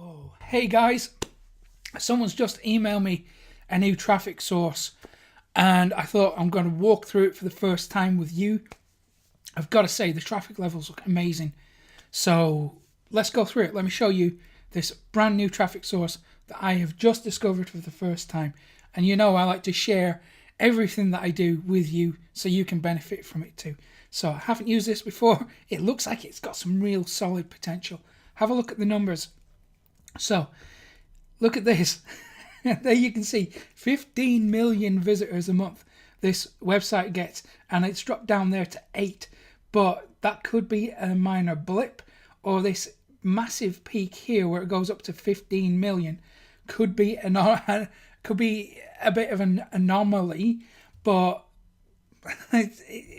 Oh, hey guys, someone's just emailed me a new traffic source and I thought I'm going to walk through it for the first time with you. I've got to say the traffic levels look amazing. So let's go through it. Let me show you this brand new traffic source that I have just discovered for the first time. And you know I like to share everything that I do with you so you can benefit from it too. So I haven't used this before. It looks like it's got some real solid potential. Have a look at the numbers. So look at this. There you can see 15 million visitors a month this website gets, and it's dropped down there to 8, but that could be a minor blip, or this massive peak here where it goes up to 15 million could be a bit of an anomaly, but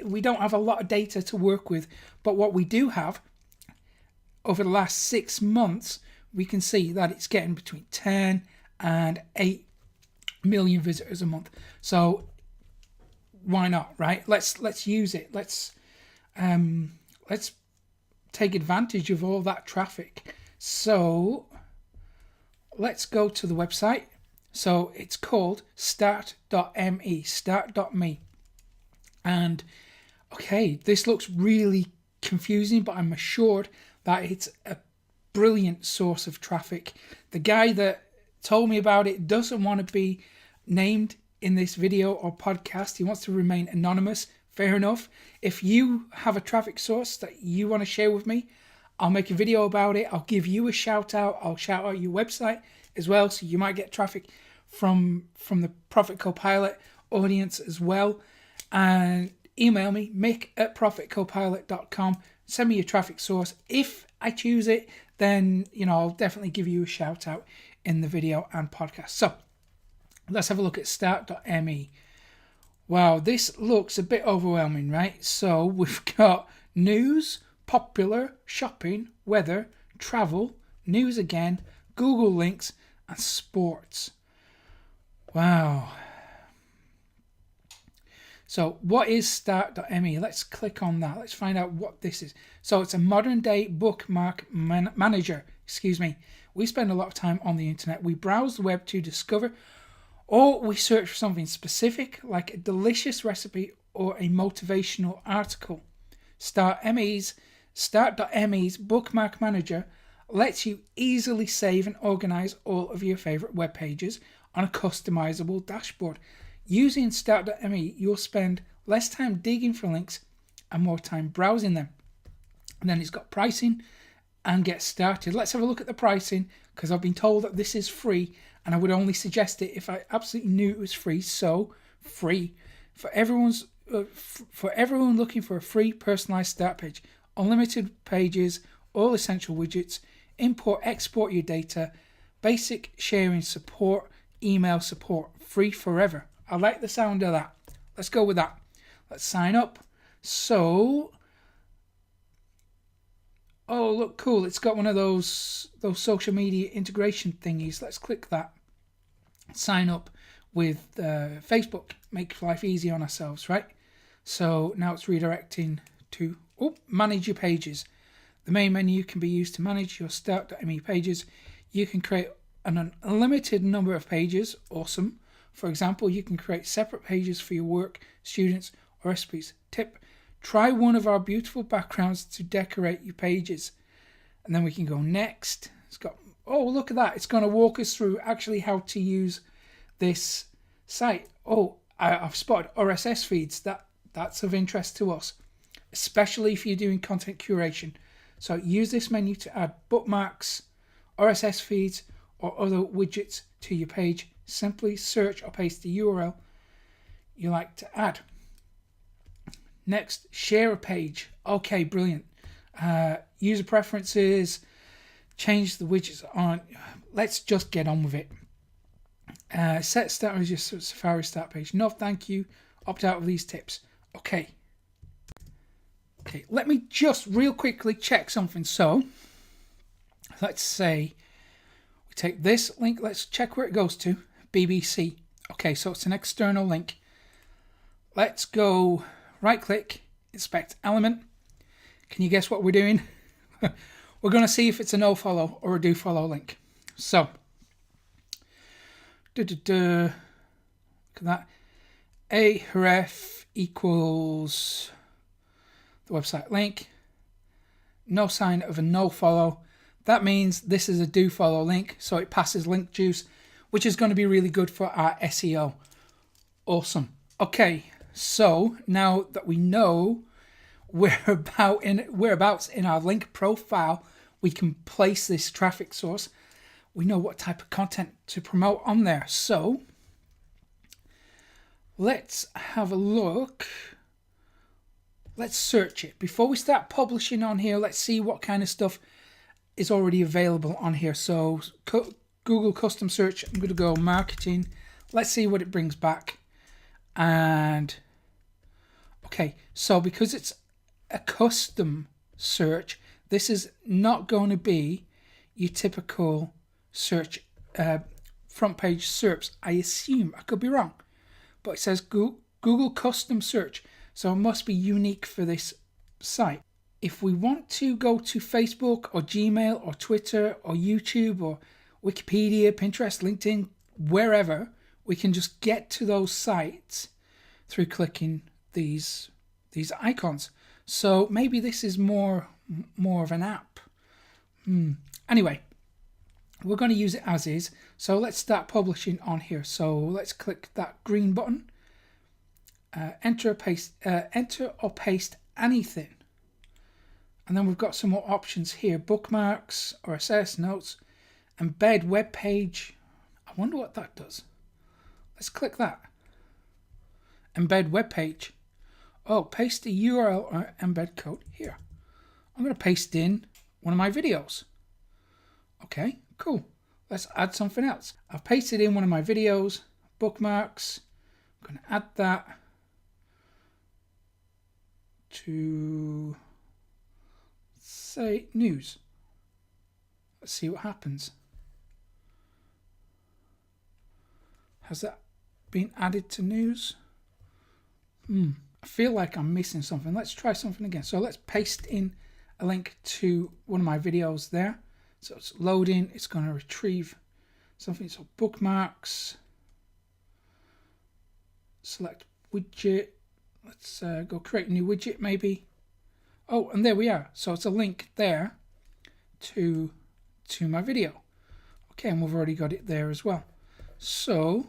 we don't have a lot of data to work with. But what we do have over the last 6 months, we can see that it's getting between 10 and 8 million visitors a month. So why not, right? Let's use it. Let's take advantage of all that traffic. So let's go to the website. So it's called start.me, start.me. And okay, this looks really confusing, but I'm assured that it's a brilliant source of traffic. The guy that told me about it doesn't want to be named in this video or podcast. He wants to remain anonymous. Fair enough. If you have a traffic source that you want to share with me, I'll make a video about it. I'll give you a shout out. I'll shout out your website as well, so you might get traffic from the Profit Copilot audience as well. And email me, mick@profitcopilot.com. Send me your traffic source. If I choose it, then I'll definitely give you a shout out in the video and podcast. So let's have a look at start.me. Wow, this looks a bit overwhelming, right? So we've got news, popular, shopping, weather, travel, news again, Google links, and sports. Wow. So what is start.me? Let's click on that. Let's find out what this is. So it's a modern day bookmark manager. We spend a lot of time on the internet. We browse the web to discover, or we search for something specific like a delicious recipe or a motivational article. Start.me's bookmark manager lets you easily save and organize all of your favorite web pages on a customizable dashboard. Using start.me, you'll spend less time digging for links and more time browsing them. And then it's got pricing and get started. Let's have a look at the pricing, because I've been told that this is free, and I would only suggest it if I absolutely knew it was free. So free for everyone looking for a free personalized start page, unlimited pages, all essential widgets, import, export your data, basic sharing support, email support, free forever. I like the sound of that. Let's go with that. Let's sign up. So, oh, look cool. It's got one of those social media integration thingies. Let's click that. Sign up with Facebook. Make life easy on ourselves, right? So now it's redirecting to manage your pages. The main menu can be used to manage your start.me pages. You can create an unlimited number of pages. Awesome. For example, you can create separate pages for your work, students, or recipes. Tip: try one of our beautiful backgrounds to decorate your pages. And then we can go next. It's got, oh, look at that. It's going to walk us through actually how to use this site. Oh, I've spotted RSS feeds. That's of interest to us, especially if you're doing content curation. So use this menu to add bookmarks, RSS feeds, or other widgets to your page. Simply search or paste the URL you like to add. Next, share a page. Okay, brilliant. User preferences, change the widgets on. Let's just get on with it. Set start as your Safari start page. No, thank you. Opt out of these tips. Okay, let me just real quickly check something. So let's say we take this link. Let's check where it goes to. BBC. Okay, so it's an external link. Let's go right click, inspect element. Can you guess what we're doing? We're going to see if it's a nofollow or a dofollow link. So, look at that. A href equals the website link. No sign of a no follow. That means this is a do follow link, so it passes link juice, which is going to be really good for our SEO. Awesome. Okay, so now that we know whereabouts in our link profile we can place this traffic source, we know what type of content to promote on there. So let's have a look. Let's search it. Before we start publishing on here, let's see what kind of stuff is already available on here. So Google custom search, I'm going to go marketing. Let's see what it brings back. And okay, so because it's a custom search, this is not going to be your typical search front page SERPs. I assume, I could be wrong, but it says Google custom search, so it must be unique for this site. If we want to go to Facebook or Gmail or Twitter or YouTube or Wikipedia, Pinterest, LinkedIn, wherever, we can just get to those sites through clicking these icons. So maybe this is more of an app. Anyway, we're going to use it as is. So let's start publishing on here. So let's click that green button. Enter or paste anything. And then we've got some more options here. Bookmarks, RSS, notes, embed web page. I wonder what that does. Let's click that. Embed web page. Oh, paste the URL or embed code here. I'm going to paste in one of my videos. Okay, cool. Let's add something else. I've pasted in one of my videos, bookmarks. I'm going to add that to, say, news. Let's see what happens. Has that been added to news? I feel like I'm missing something. Let's try something again. So let's paste in a link to one of my videos there. So it's loading. It's going to retrieve something. So bookmarks. Select widget. Let's go create a new widget maybe. Oh, and there we are. So it's a link there to my video. Okay, and we've already got it there as well. So,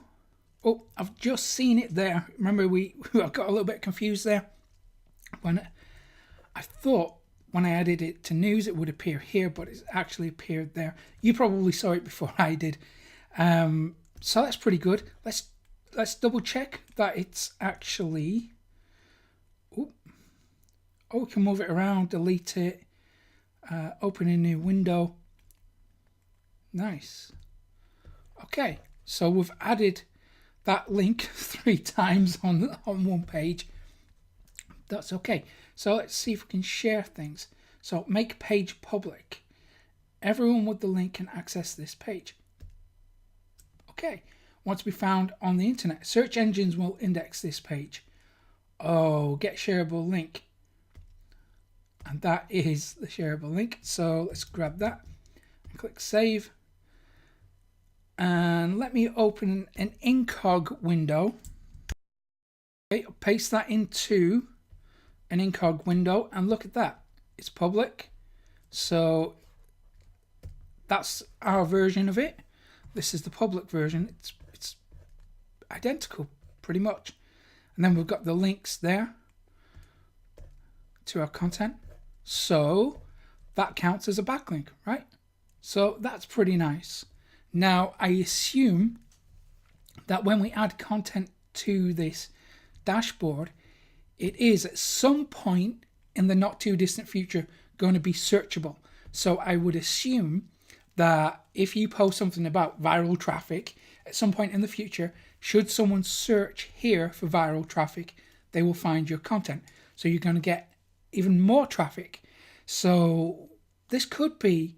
oh, I've just seen it there. Remember, I got a little bit confused there. When I thought when I added it to news, it would appear here, but it's actually appeared there. You probably saw it before I did. So that's pretty good. Let's double check that it's actually. Oh, we can move it around, delete it, open a new window. Nice. Okay, so we've added that link 3 times on one page. That's okay. So let's see if we can share things. So make page public. Everyone with the link can access this page. Okay, want to be found on the internet. Search engines will index this page. Oh, get shareable link. And that is the shareable link. So let's grab that and click save. And let me open an Incog window. Okay, I'll paste that into an Incog window and look at that. It's public. So that's our version of it. This is the public version. It's identical pretty much. And then we've got the links there to our content. So that counts as a backlink, right? So that's pretty nice. Now, I assume that when we add content to this dashboard, it is at some point in the not too distant future going to be searchable. So I would assume that if you post something about viral traffic at some point in the future, should someone search here for viral traffic, they will find your content. So you're going to get even more traffic. So this could be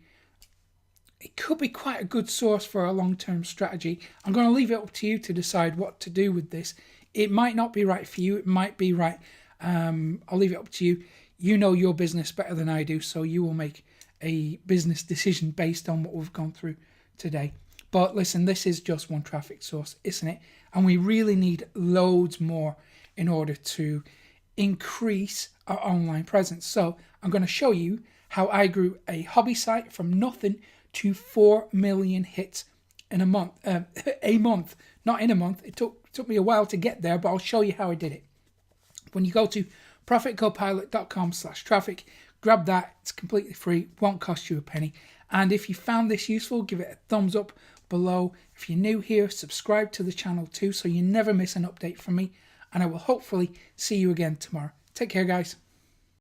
quite a good source for a long-term strategy. I'm going to leave it up to you to decide what to do with this. It might not be right for you. It might be right. I'll leave it up to you. You know your business better than I do, so you will make a business decision based on what we've gone through today. But listen, this is just one traffic source, isn't it? And we really need loads more in order to increase our online presence. So I'm going to show you how I grew a hobby site from nothing to 4 million hits in a month. Not in a month. It took me a while to get there, but I'll show you how I did it. When you go to profitcopilot.com/traffic, grab that. It's completely free, won't cost you a penny. And if you found this useful, give it a thumbs up below. If you're new here, subscribe to the channel too, so you never miss an update from me. And I will hopefully see you again tomorrow. Take care, guys.